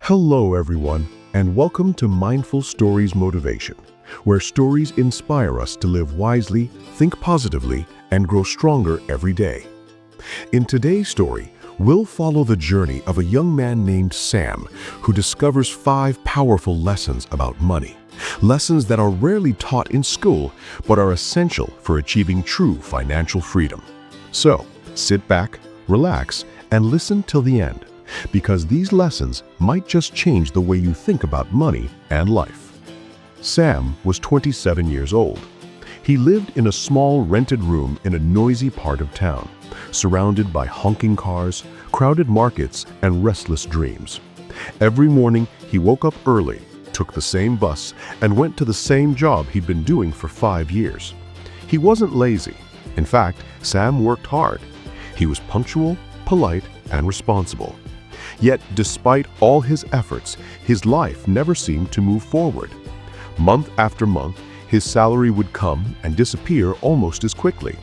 Hello, everyone, and welcome to Mindful Stories Motivation, where stories inspire us to live wisely, think positively, and grow stronger every day. In today's story, we'll follow the journey of a young man named Sam who discovers 5 powerful lessons about money. Lessons that are rarely taught in school, but are essential for achieving true financial freedom. So, sit back, relax, and listen till the end, because these lessons might just change the way you think about money and life. Sam was 27 years old. He lived in a small rented room in a noisy part of town, surrounded by honking cars, crowded markets, and restless dreams. Every morning, he woke up early, took the same bus, and went to the same job he'd been doing for 5 years. He wasn't lazy. In fact, Sam worked hard. He was punctual, polite, and responsible. Yet, despite all his efforts, his life never seemed to move forward. Month after month, his salary would come and disappear almost as quickly.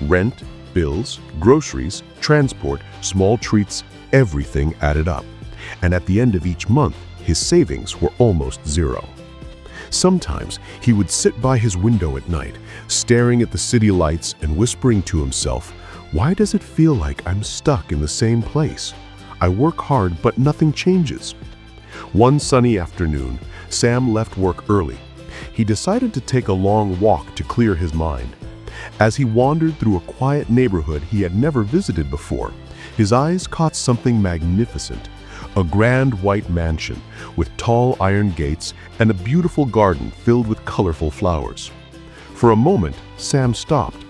Rent, bills, groceries, transport, small treats, everything added up. And at the end of each month, his savings were almost zero. Sometimes, he would sit by his window at night, staring at the city lights and whispering to himself, "Why does it feel like I'm stuck in the same place? I work hard, but nothing changes." One sunny afternoon, Sam left work early. He decided to take a long walk to clear his mind. As he wandered through a quiet neighborhood he had never visited before, his eyes caught something magnificent: a grand white mansion with tall iron gates and a beautiful garden filled with colorful flowers. For a moment, Sam stopped.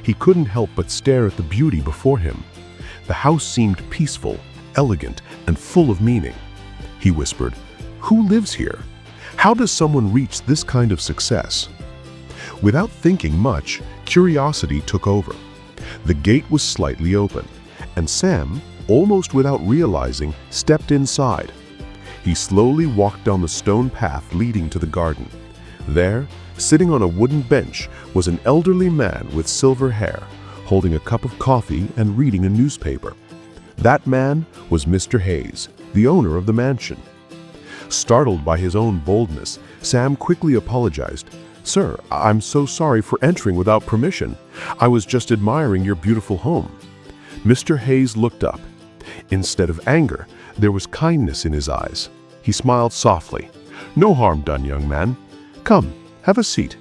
He couldn't help but stare at the beauty before him. The house seemed peaceful, elegant, and full of meaning. He whispered, "Who lives here? How does someone reach this kind of success?" Without thinking much, curiosity took over. The gate was slightly open, and Sam, almost without realizing, stepped inside. He slowly walked down the stone path leading to the garden. There, sitting on a wooden bench, was an elderly man with silver hair, holding a cup of coffee and reading a newspaper. That man was Mr. Hayes, the owner of the mansion. Startled by his own boldness, Sam quickly apologized. "Sir, I'm so sorry for entering without permission. I was just admiring your beautiful home." Mr. Hayes looked up. Instead of anger, there was kindness in his eyes. He smiled softly. "No harm done, young man. Come, have a seat.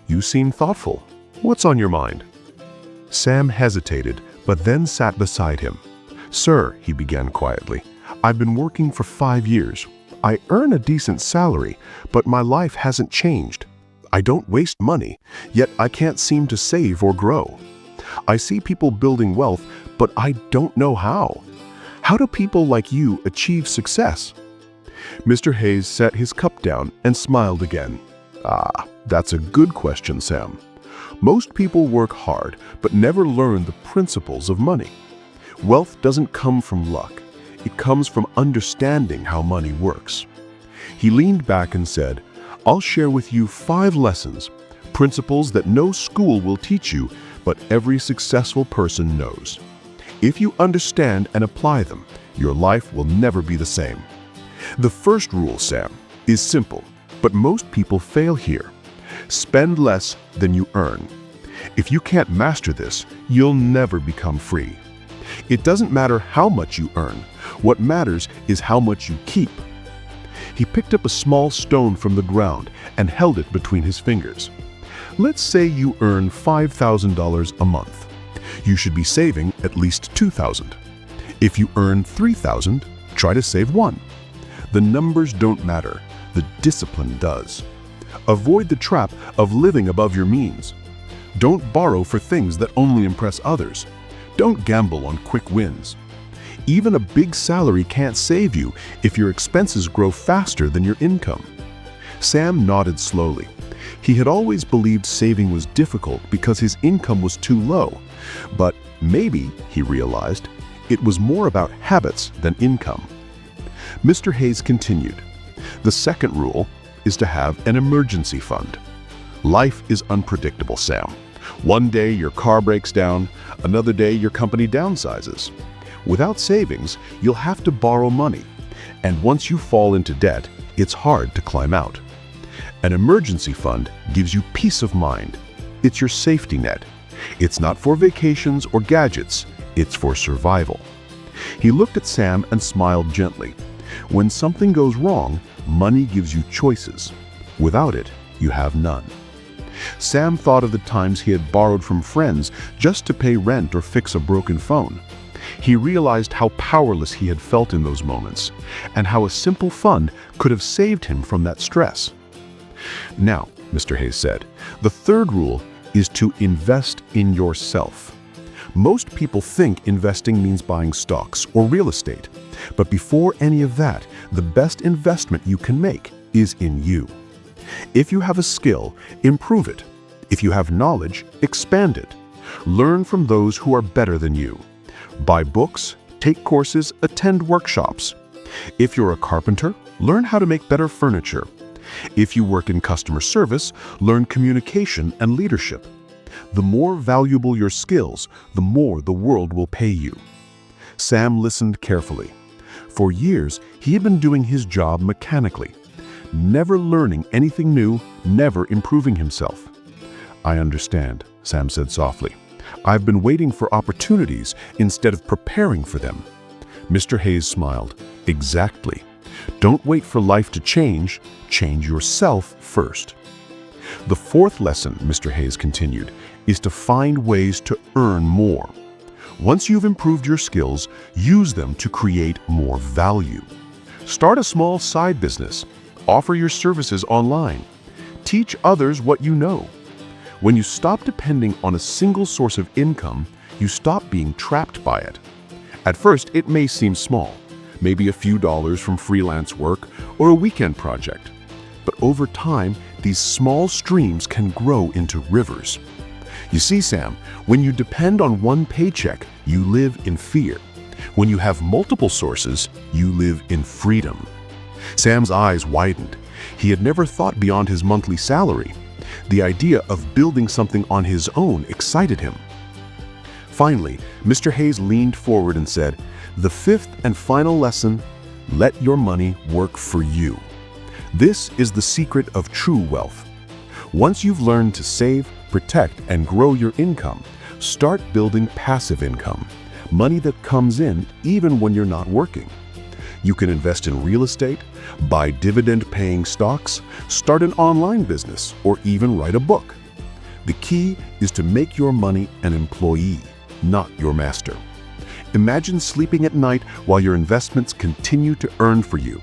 You seem thoughtful. What's on your mind?" Sam hesitated, but then sat beside him. "Sir," he began quietly, "I've been working for 5 years. I earn a decent salary, but my life hasn't changed. I don't waste money, yet I can't seem to save or grow. I see people building wealth, but I don't know how. How do people like you achieve success?" Mr. Hayes set his cup down and smiled again. That's a good question, Sam. Most people work hard, but never learn the principles of money. Wealth doesn't come from luck. It comes from understanding how money works." He leaned back and said, "I'll share with you 5 lessons, principles that no school will teach you, but every successful person knows. If you understand and apply them, your life will never be the same." The first rule, Sam, is simple, but most people fail here. Spend less than you earn. If you can't master this, you'll never become free. It doesn't matter how much you earn. What matters is how much you keep. He picked up a small stone from the ground and held it between his fingers. Let's say you earn $5,000 a month. You should be saving at least $2,000. If you earn $3,000, try to save $1. The numbers don't matter. The discipline does. Avoid the trap of living above your means. Don't borrow for things that only impress others. Don't gamble on quick wins. Even a big salary can't save you if your expenses grow faster than your income. Sam nodded slowly. He had always believed saving was difficult because his income was too low. But maybe, he realized, it was more about habits than income. Mr. Hayes continued, "The second rule is to have an emergency fund. Life is unpredictable, Sam. One day your car breaks down, another day your company downsizes. Without savings, you'll have to borrow money. And once you fall into debt, it's hard to climb out. An emergency fund gives you peace of mind. It's your safety net. It's not for vacations or gadgets, it's for survival. He looked at Sam and smiled gently. When something goes wrong, money gives you choices. Without it, you have none. Sam thought of the times he had borrowed from friends just to pay rent or fix a broken phone. He realized how powerless he had felt in those moments, and how a simple fund could have saved him from that stress. Now, Mr. Hayes said, the third rule is to invest in yourself. Most people think investing means buying stocks or real estate, but before any of that, the best investment you can make is in you. If you have a skill, improve it. If you have knowledge, expand it. Learn from those who are better than you. Buy books, take courses, attend workshops. If you're a carpenter, learn how to make better furniture. If you work in customer service, learn communication and leadership. The more valuable your skills, the more the world will pay you. Sam listened carefully. For years, he had been doing his job mechanically, never learning anything new, never improving himself. "I understand," Sam said softly. "I've been waiting for opportunities instead of preparing for them." Mr. Hayes smiled. "Exactly. Don't wait for life to change yourself first." The fourth lesson, Mr. Hayes continued, is to find ways to earn more. Once you've improved your skills, use them to create more value. Start a small side business. Offer your services online. Teach others what you know. When you stop depending on a single source of income, you stop being trapped by it. At first, it may seem small, maybe a few dollars from freelance work or a weekend project. But over time, these small streams can grow into rivers. You see, Sam, when you depend on one paycheck, you live in fear. When you have multiple sources, you live in freedom. Sam's eyes widened. He had never thought beyond his monthly salary. The idea of building something on his own excited him. Finally, Mr. Hayes leaned forward and said, "The fifth and final lesson, let your money work for you. This is the secret of true wealth. Once you've learned to save, protect, and grow your income, start building passive income, money that comes in even when you're not working. You can invest in real estate, buy dividend-paying stocks, start an online business, or even write a book. The key is to make your money an employee, not your master. Imagine sleeping at night while your investments continue to earn for you.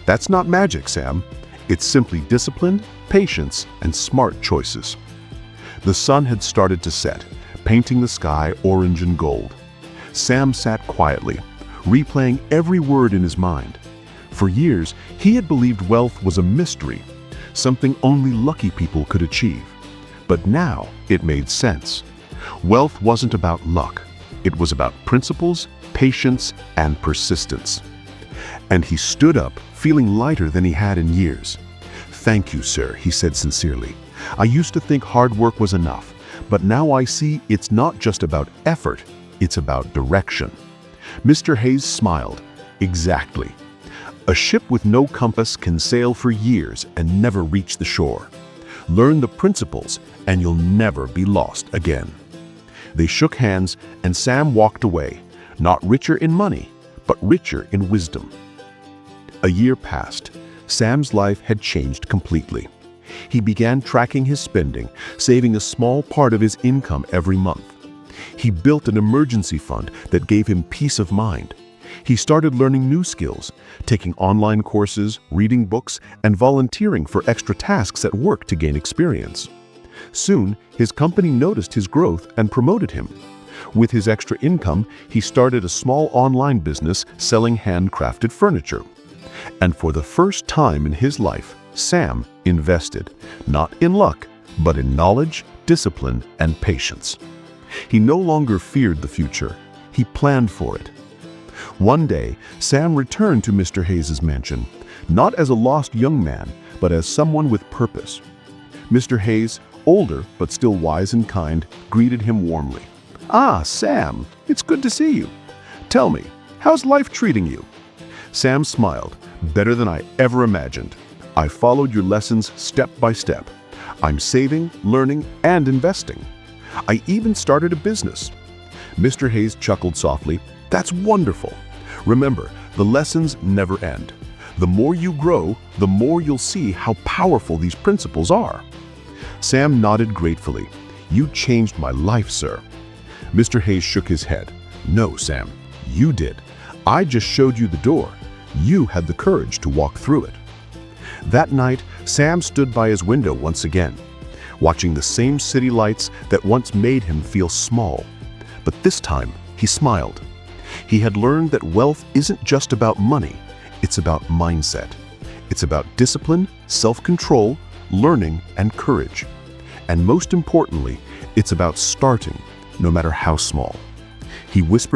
That's not magic, Sam. It's simply discipline, patience, and smart choices." The sun had started to set, painting the sky orange and gold. Sam sat quietly, replaying every word in his mind. For years, he had believed wealth was a mystery, something only lucky people could achieve. But now it made sense. Wealth wasn't about luck. It was about principles, patience, and persistence. And he stood up, feeling lighter than he had in years. "Thank you, sir," he said sincerely. "I used to think hard work was enough, but now I see it's not just about effort, it's about direction." Mr. Hayes smiled. "Exactly. A ship with no compass can sail for years and never reach the shore. Learn the principles and you'll never be lost again." They shook hands and Sam walked away, not richer in money, but richer in wisdom. A year passed. Sam's life had changed completely. He began tracking his spending, saving a small part of his income every month. He built an emergency fund that gave him peace of mind. He started learning new skills, taking online courses, reading books, and volunteering for extra tasks at work to gain experience. Soon, his company noticed his growth and promoted him. With his extra income, he started a small online business selling handcrafted furniture. And for the first time in his life, Sam invested, not in luck, but in knowledge, discipline, and patience. He no longer feared the future. He planned for it. One day, Sam returned to Mr. Hayes's mansion, not as a lost young man, but as someone with purpose. Mr. Hayes, older but still wise and kind, greeted him warmly. "Ah, Sam, it's good to see you. Tell me, how's life treating you?" Sam smiled. Better than I ever imagined. I followed your lessons step by step. I'm saving, learning, and investing. I even started a business. Mr. Hayes chuckled softly. That's wonderful. Remember, the lessons never end. The more you grow, the more you'll see how powerful these principles are. Sam nodded gratefully. You changed my life, sir. Mr. Hayes shook his head. No, Sam, you did. I just showed you the door. You had the courage to walk through it. That night, Sam stood by his window once again, watching the same city lights that once made him feel small. But this time, he smiled. He had learned that wealth isn't just about money, it's about mindset. It's about discipline, self-control, learning, and courage. And most importantly, it's about starting, no matter how small. He whispered